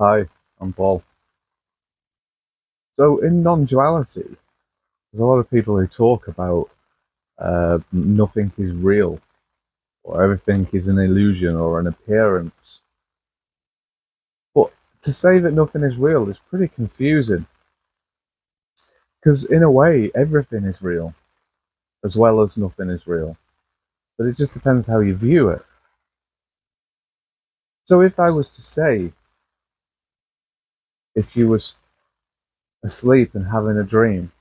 Hi, I'm Paul. So in non-duality, there's a lot of people who talk about nothing is real, or everything is an illusion or an appearance. But to say that nothing is real is pretty confusing, because in a way, everything is real, as well as nothing is real. But it just depends how you view it. So if I was to say, if you was asleep and having a dream,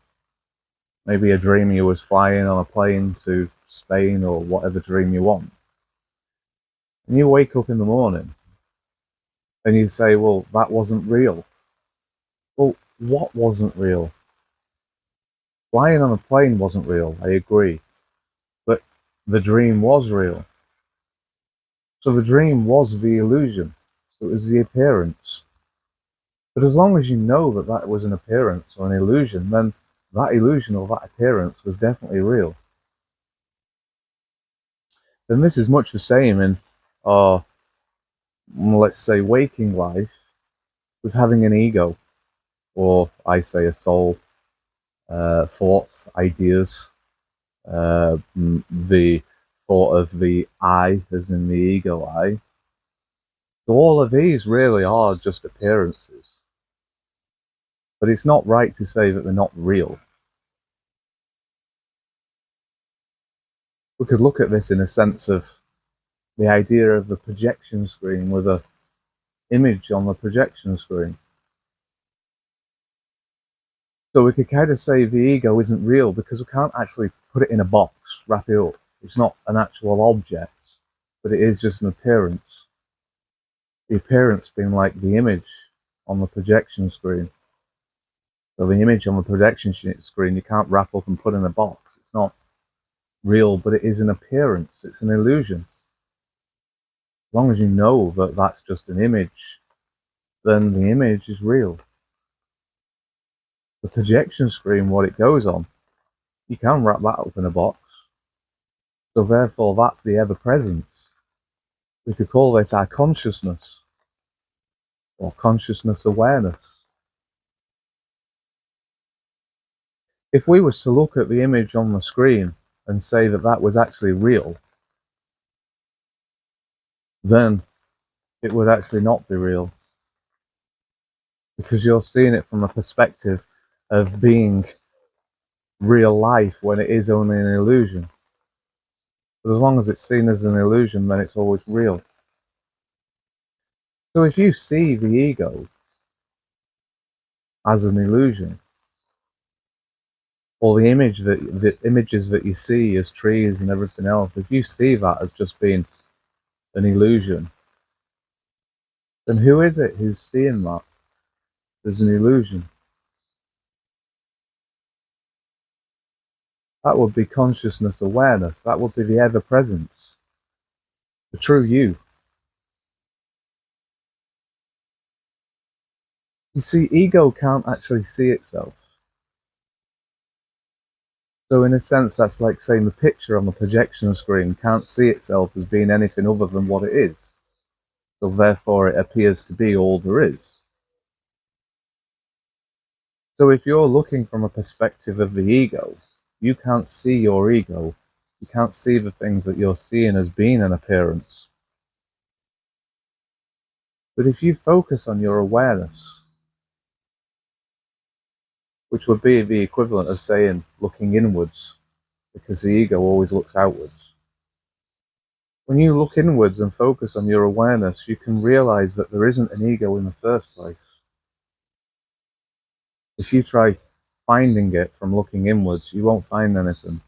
maybe a dream you was flying on a plane to Spain or whatever dream you want, and you wake up in the morning and you say, well, that wasn't real. Well, what wasn't real? Flying on a plane wasn't real, I agree. But the dream was real. So the dream was the illusion. So it was the appearance. But as long as you know that that was an appearance or an illusion, then that illusion or that appearance was definitely real. Then this is much the same in our, let's say, waking life with having an ego, or I say a soul, thoughts, ideas, the thought of the I, as in the ego I. So all of these really are just appearances. But it's not right to say that they're not real. We could look at this in a sense of the idea of the projection screen with a image on the projection screen. So we could kind of say the ego isn't real because we can't actually put it in a box, wrap it up. It's not an actual object, but it is just an appearance. The appearance being like the image on the projection screen. So the image on the projection screen you can't wrap up and put in a box. It's not real, but it is an appearance. It's an illusion. As long as you know that that's just an image, then the image is real. The projection screen, what it goes on, you can wrap that up in a box. So therefore, that's the ever-presence. We could call this our consciousness or consciousness awareness. If we were to look at the image on the screen and say that that was actually real, then it would actually not be real, because you're seeing it from a perspective of being real life when it is only an illusion. But as long as it's seen as an illusion, then it's always real. So if you see the ego as an illusion, or the images that you see as trees and everything else, if you see that as just being an illusion, then who is it who's seeing that as an illusion? That would be consciousness awareness. That would be the ever presence, the true you. You see, ego can't actually see itself. So in a sense, that's like saying the picture on the projection screen can't see itself as being anything other than what it is. So therefore it appears to be all there is. So if you're looking from a perspective of the ego, you can't see your ego. You can't see the things that you're seeing as being an appearance. But if you focus on your awareness, which would be the equivalent of saying looking inwards, because the ego always looks outwards. When you look inwards and focus on your awareness, you can realize that there isn't an ego in the first place. If you try finding it from looking inwards, you won't find anything.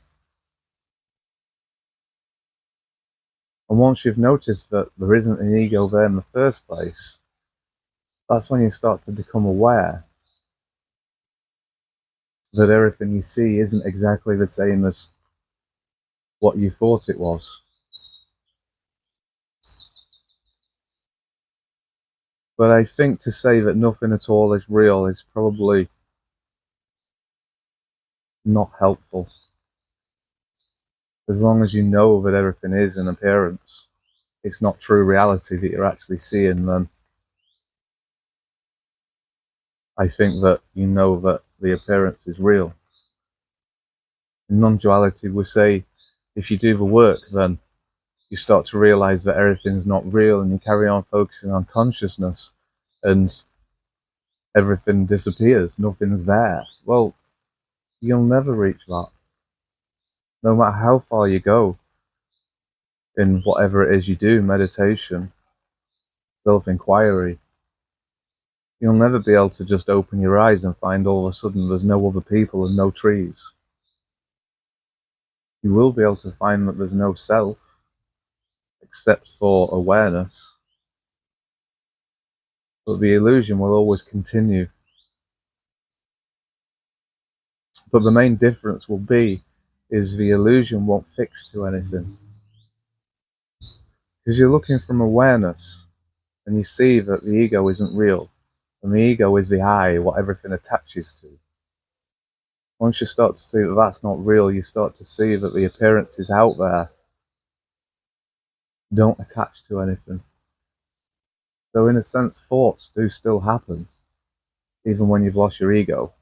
And once you've noticed that there isn't an ego there in the first place, that's when you start to become aware that everything you see isn't exactly the same as what you thought it was. But I think to say that nothing at all is real is probably not helpful. As long as you know that everything is an appearance, it's not true reality that you're actually seeing, then I think that you know that the appearance is real. In non-duality, we say if you do the work, then you start to realize that everything's not real, and you carry on focusing on consciousness, and everything disappears, nothing's there. Well, you'll never reach that. No matter how far you go in whatever it is you do, meditation, self-inquiry, you'll never be able to just open your eyes and find all of a sudden there's no other people and no trees. You will be able to find that there's no self except for awareness, but the illusion will always continue. But the main difference will be is the illusion won't fix to anything. Because you're looking from awareness and you see that the ego isn't real. And the ego is the I, what everything attaches to. Once you start to see that that's not real, you start to see that the appearances out there don't attach to anything. So in a sense, thoughts do still happen, even when you've lost your ego.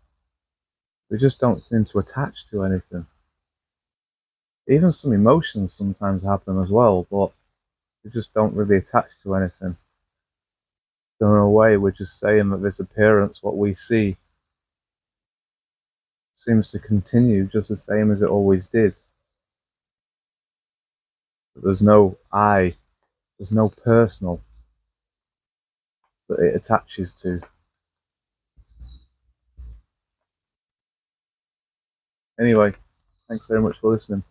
They just don't seem to attach to anything. Even some emotions sometimes happen as well, but they just don't really attach to anything. So in a way, we're just saying that this appearance, what we see, seems to continue just the same as it always did. But there's no I, there's no personal that it attaches to. Anyway, thanks very much for listening.